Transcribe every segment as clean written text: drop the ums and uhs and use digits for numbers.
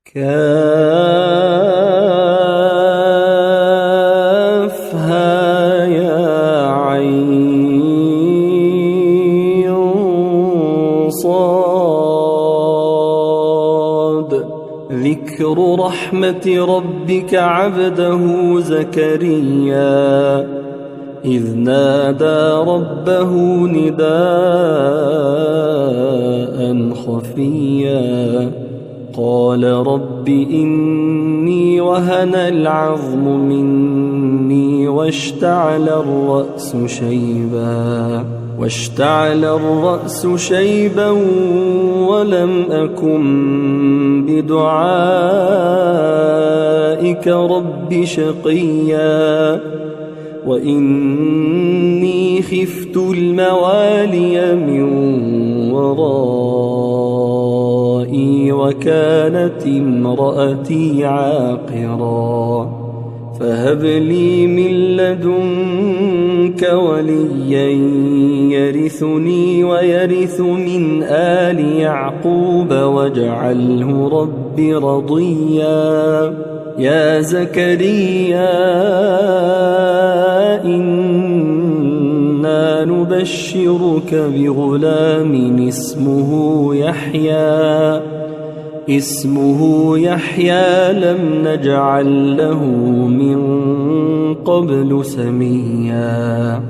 كافها يا عين صاد. ذكر رحمة ربك عبده زكريا إذ نادى ربه نداء خفيا قال رب إني وهن العظم مني واشتعل الرأس شيبا ولم أكن بدعائك رب شقيا وإني خفت الموالي من ورائي وكانت امرأتي عاقرا فهب لي من لدنك وليا يرثني ويرث من آل يعقوب واجعله رب رضيا. يا زكريا إنا نبشرك بغلام اسمه يحيى لم نجعل له من قبل سميا.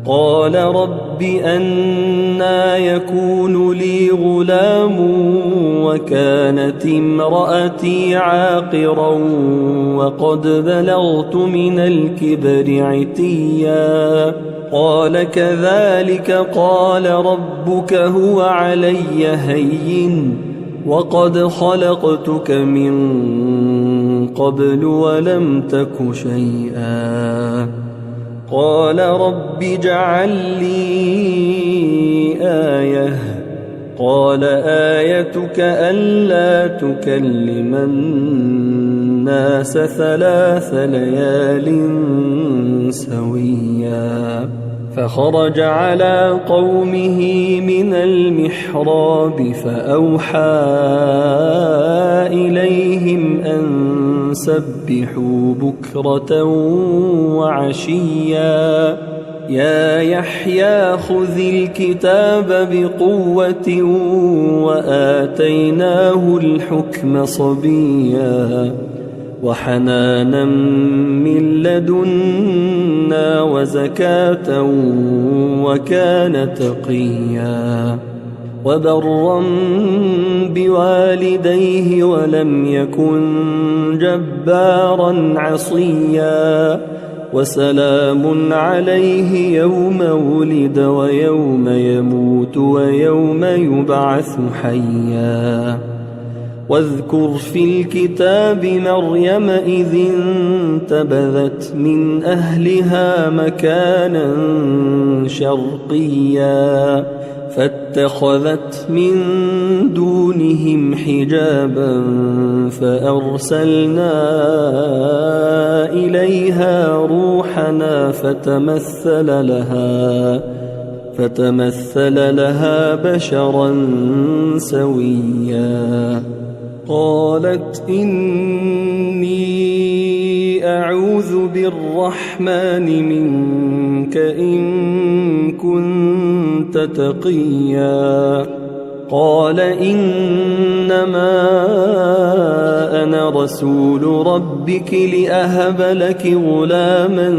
قال رب أنى يكون لي غلام وكانت امرأتي عاقرا وقد بلغت من الكبر عتيا. قال كذلك قال ربك هو علي هين وقد خلقتك من قبل ولم تك شيئا. قال رب اجعل لي آية قال آيتك ألا تكلم الناس 3 ليال سويا. فخرج على قومه من المحراب فأوحى إليهم أن سبحوا بكرة وعشيا. يا يحيى خذ الكتاب بقوة وآتيناه الحكم صبيا وحنانا من لدنا وزكاة وكان تقيا وبرا بوالديه ولم يكن جبارا عصيا. وسلام عليه يوم ولد ويوم يموت ويوم يبعث حيا. واذكر في الكتاب مريم إذ انتبذت من أهلها مكانا شرقيا فاتخذت من دونهم حجابا فأرسلنا إليها روحنا فتمثل لها بشرا سويا. قالت إني أعوذ بالرحمن منك إن كنت تقيا. قال إنما أنا رسول ربك لأهب لك غلاما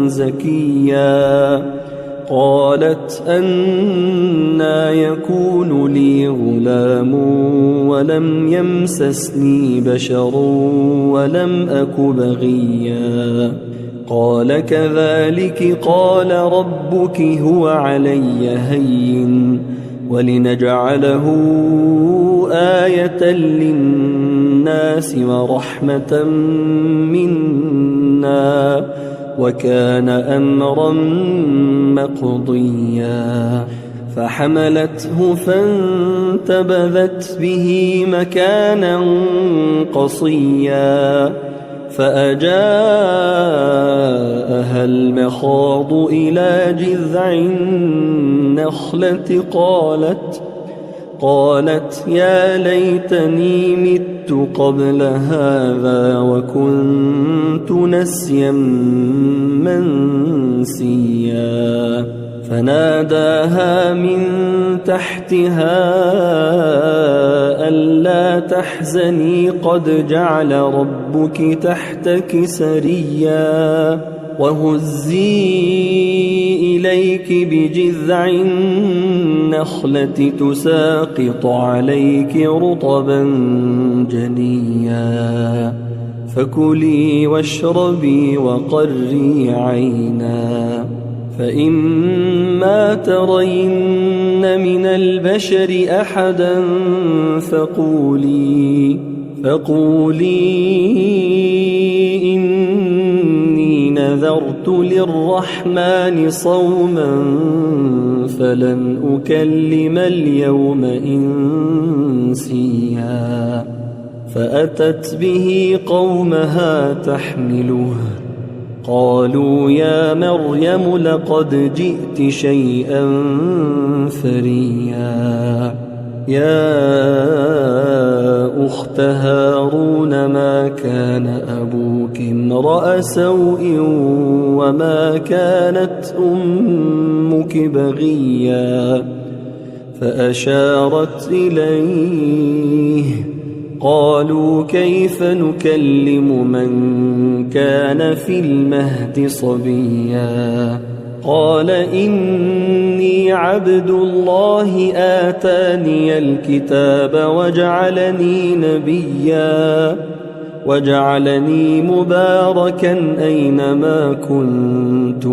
زكيا. قالت أنى يكون لي غلام ولم يمسسني بشر ولم أك بغيا. قال كذلك قال ربك هو علي هين ولنجعله آية للناس ورحمة منا وكان أمرا مقضيا. فحملته فانتبذت به مكانا قصيا فأجاءها المخاض إلى جذع النخلة قالت يا ليتني مت قبل هذا وكنت نسيا منسيا فناداها من تحتها ألا تحزني قد جعل ربك تحتك سريا وهزي إليك بجذع النخلة تساقط عليك رطبا جنيا فكلي واشربي وقري عينا فإما ترين من البشر أحدا فقولي إني نذرت للرحمن صوما فلن أكلم اليوم إنسيا فأتت به قومها تحمله قالوا يا مريم لقد جئت شيئا فريا يا أخت هارون ما كان أبوك امرأ سوء وما كانت أمك بغيا فأشارت إليه قالوا كيف نكلم من كان في المهد صبيا قال إني عبد الله آتاني الكتاب وجعلني مباركا أينما كنت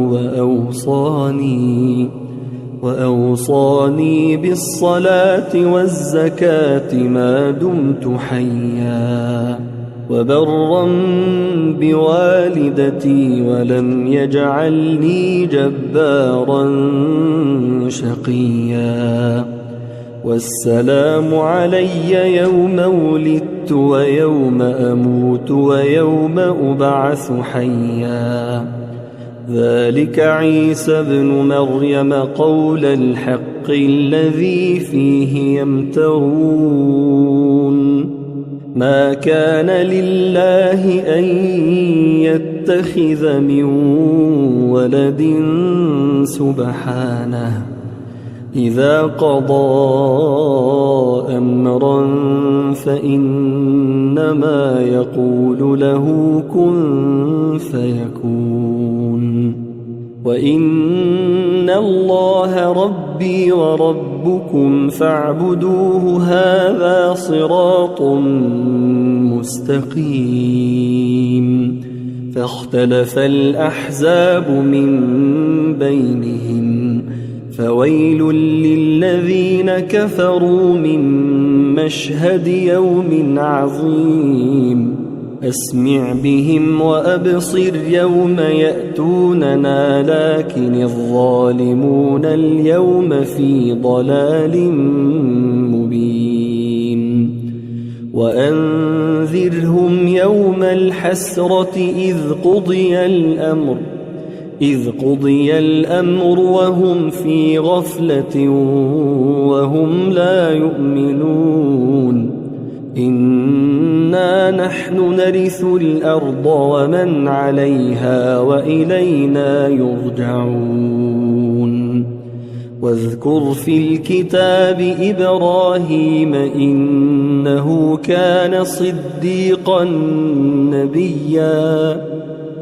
وأوصاني بالصلاة والزكاة ما دمت حيا وبرا بوالدتي ولم يجعلني جبارا شقيا والسلام علي يوم ولدت ويوم أموت ويوم أبعث حيا ذلك عيسى ابن مريم قول الحق الذي فيه يمترون ما كان لله أن يتخذ من ولد سبحانه إذا قضى أمرا فإنما يقول له كن فيكون وإن الله ربي وربكم فاعبدوه هذا صراط مستقيم فاختلف الأحزاب من بينهم فويل للذين كفروا من مشهد يوم عظيم أسمع بهم وأبصر يوم يأتوننا لكن الظالمون اليوم في ضلال مبين وأنذرهم يوم الحسرة إذ قضي الأمر وهم في غفلة وهم لا يؤمنون إنا نحن نرث الأرض ومن عليها وإلينا يرجعون واذكر في الكتاب إبراهيم إنه كان صديقا نبيا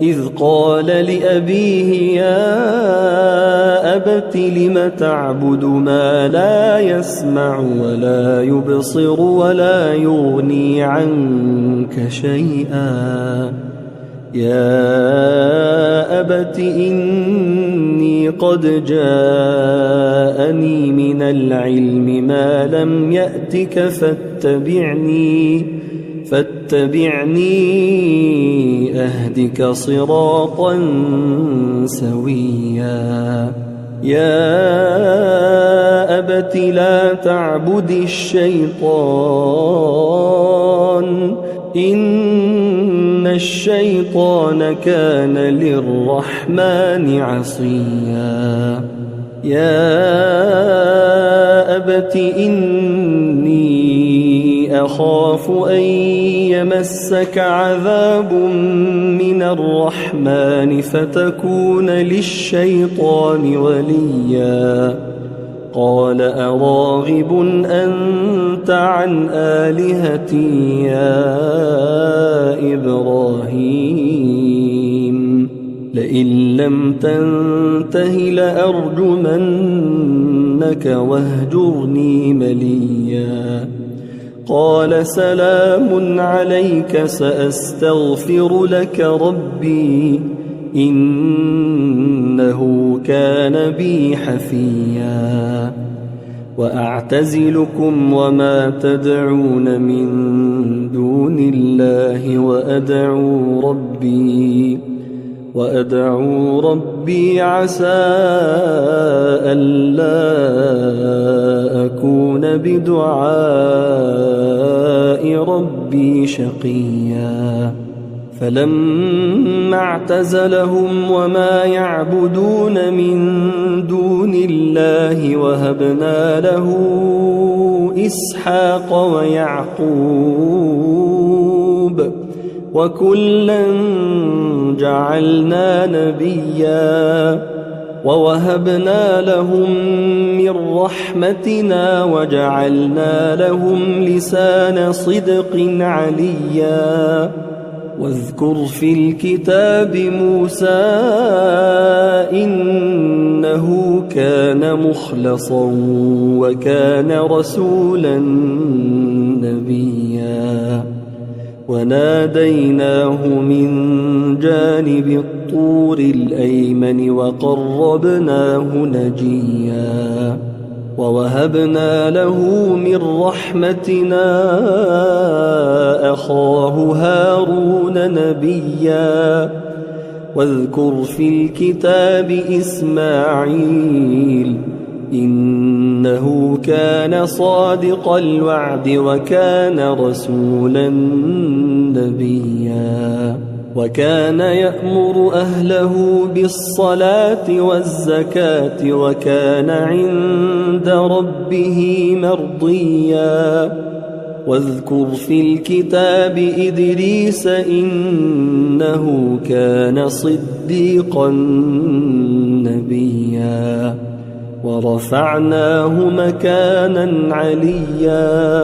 إذ قال لأبيه يا أبت لم تعبد ما لا يسمع ولا يبصر ولا يغني عنك شيئا يا أبت إني قد جاءني من العلم ما لم يأتك فاتبعني أهدك صراطا سويا يا أبت لا تعبد الشيطان إن الشيطان كان للرحمن عصيا يا أبت إني أخاف أن يمسك عذاب من الرحمن فتكون للشيطان وليا قال أراغب أنت عن آلهتي يا إبراهيم لئن لم تنته لأرجمنك واهجرني مليا قال سلام عليك سأستغفر لك ربي إنه كان بي حفيا وأعتزلكم وما تدعون من دون الله وأدعو ربي عسى ألا أكون بدعاء ربي شقيا فلما اعتزلهم وما يعبدون من دون الله وهبنا له إسحاق ويعقوب وكلا جعلنا نبيا ووهبنا لهم من رحمتنا وجعلنا لهم لسان صدق عليا واذكر في الكتاب موسى إنه كان مخلصا وكان رسولا نبيا وناديناه من جانب الطور الأيمن وقربناه نجيا ووهبنا له من رحمتنا أخاه هارون نبيا واذكر في الكتاب إسماعيل إنه كان صادق الوعد وكان رسولا نبيا وكان يأمر أهله بالصلاة والزكاة وكان عند ربه مرضيا واذكر في الكتاب إدريس إنه كان صديقا نبيا ورفعناه مكانا عليا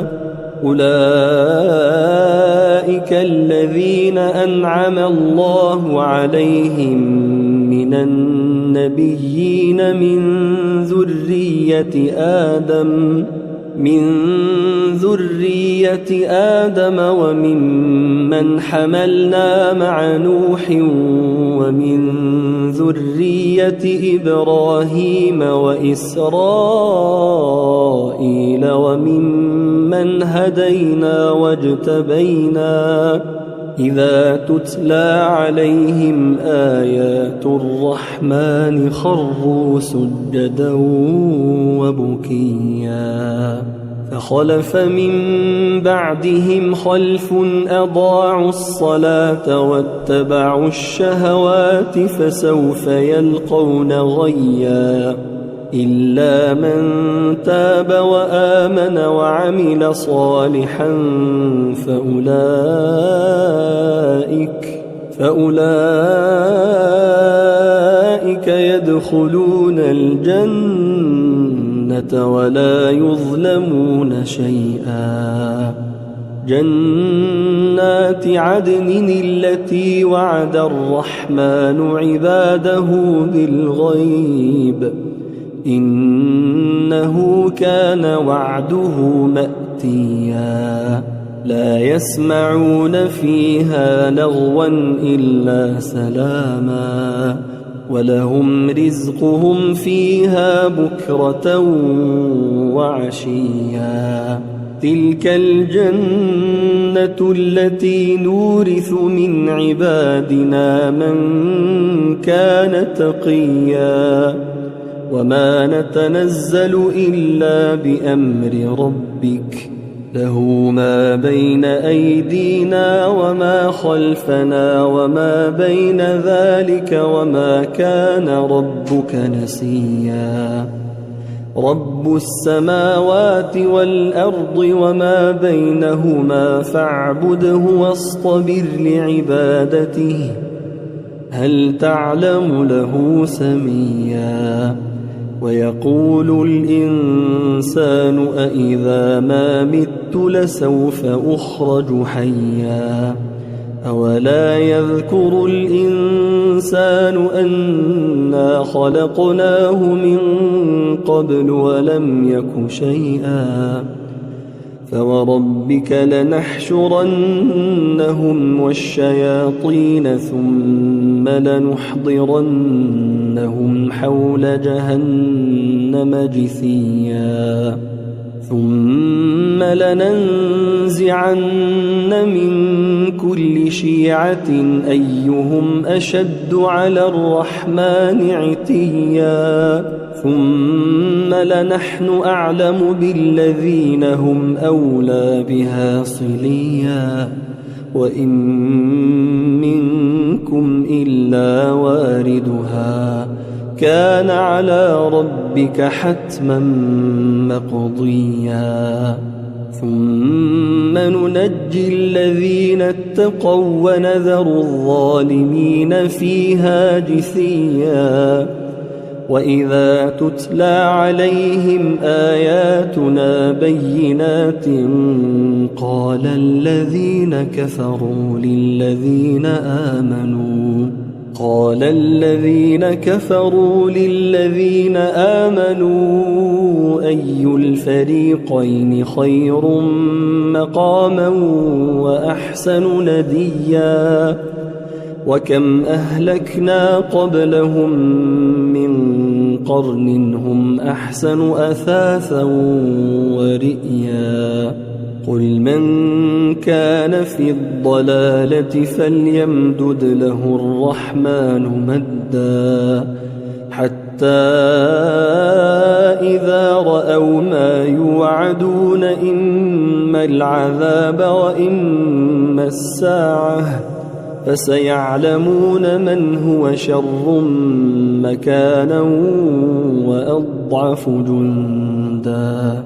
أولئك الذين أنعم الله عليهم من النبيين من ذرية آدم وممن حملنا مع نوح ومن ذرية إبراهيم وإسرائيل وممن هدينا واجتبينا إذا تتلى عليهم آيات الرحمن خروا سجدا وبكيا فخلف من بعدهم خلف أضاعوا الصلاة واتبعوا الشهوات فسوف يلقون غيا إلا من تاب وآمن وعمل صالحا فأولئك يدخلون الجنة ولا يظلمون شيئا جنات عدن التي وعد الرحمن عباده بالغيب إنه كان وعده مأتيا لا يسمعون فيها لغوا إلا سلاما ولهم رزقهم فيها بكرة وعشيا تلك الجنة التي نورث من عبادنا من كان تقيا وما نتنزل إلا بأمر ربك له ما بين أيدينا وما خلفنا وما بين ذلك وما كان ربك نسيا رب السماوات والأرض وما بينهما فاعبده واصطبر لعبادته هل تعلم له سميا ويقول الإنسان أإذا ما مت لسوف أخرج حيا أولا يذكر الإنسان أنا خلقناه من قبل ولم يك شيئا فوربك لنحشرنهم والشياطين ثم لنحضرنهم حول جهنم جثيا ثم لننزعن من كل شيعة أيهم أشد على الرحمن عتيا ثم لنحن أعلم بالذين هم أولى بها صليا وإن منكم إلا واردها كان على ربك حتما مقضيا ثم ننجي الذين اتقوا ونذر الظالمين فيها جثيا وإذا تتلى عليهم آياتنا بينات قال الذين كفروا للذين آمنوا أي الفريقين خير مقاما وأحسن نديا وكم أهلكنا قبلهم من قرن هم أحسن أثاثا ورئيا قل من كان في الضلالة فليمدد له الرحمن مدا حتى إذا رأوا ما يوعدون إما العذاب وإما الساعة فسيعلمون من هو شر مكانا وأضعف جندا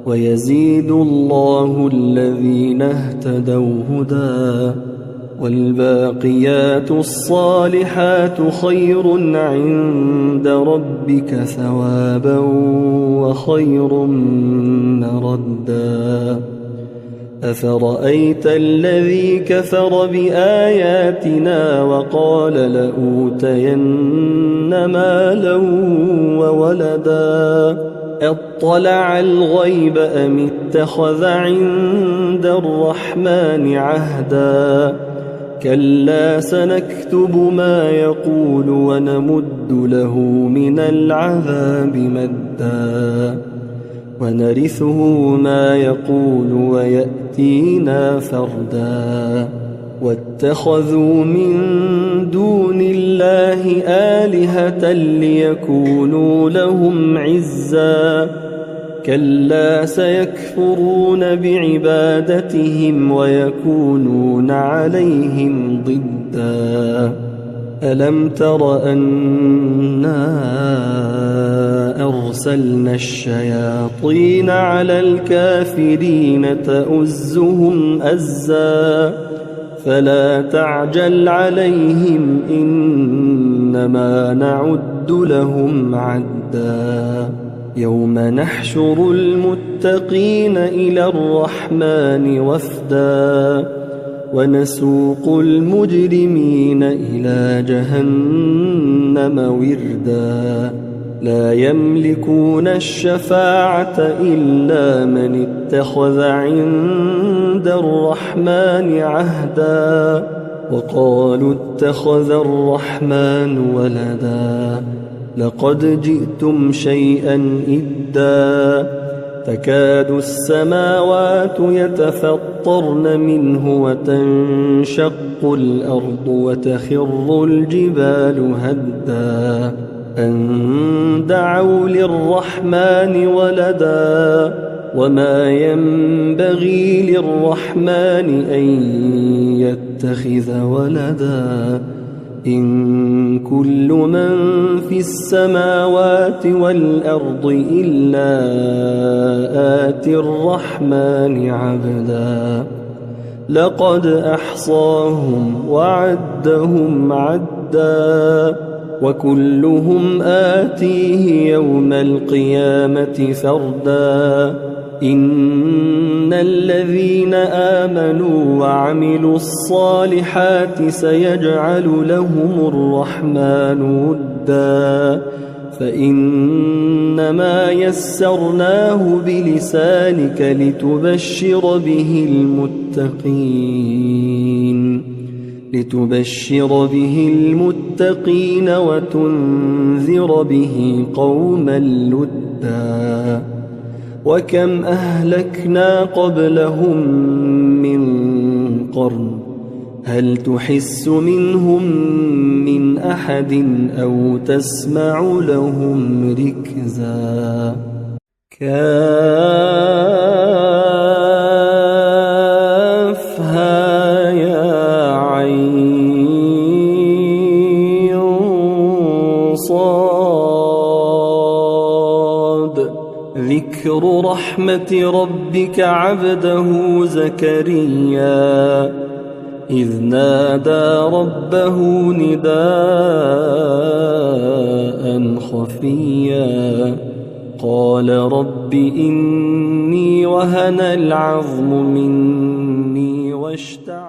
ويزيد الله الذين اهتدوا هدى والباقيات الصالحات خير عند ربك ثوابا وخير مردا أفرأيت الذي كفر بآياتنا وقال لأوتين مالا وولدا اطلع الغيب أم اتخذ عند الرحمن عهدا كلا سنكتب ما يقول ونمد له من العذاب مدا ونرثه ما يقول ويأتينا فردا واتخذوا من دون الله آلهة ليكونوا لهم عزا كلا سيكفرون بعبادتهم ويكونون عليهم ضدا ألم تر أنا أرسلنا الشياطين على الكافرين تؤزهم أزا فلا تعجل عليهم إنما نعد لهم عدا يوم نحشر المتقين إلى الرحمن وفدا ونسوق المجرمين إلى جهنم وردا لا يملكون الشفاعة إلا من اتخذ عند الرحمن عهدا وقالوا اتخذ الرحمن ولدا لقد جئتم شيئا إدا تكاد السماوات يتفطرن منه وتنشق الأرض وتخر الجبال هدا أن دعوا للرحمن ولدا وما ينبغي للرحمن أن يتخذ ولدا إن كل من في السماوات والأرض إلا آتي الرحمن عبدا لقد أحصاهم وعدهم عدا وكلهم آتيه يوم القيامة فردا إن الذين آمنوا وعملوا الصالحات سيجعل لهم الرحمن ودا فإنما يسرناه بلسانك لتبشر به المتقين وتنذر به قوما لدا وكم أهلكنا قبلهم من قرن هل تحس منهم من أحد أو تسمع لهم ركزا كافها يا عين صاد ذكر رحمة ربك عبده زكريا إذ نادى ربه نداء خفيا قال رب إني وهن العظم مني واشتعل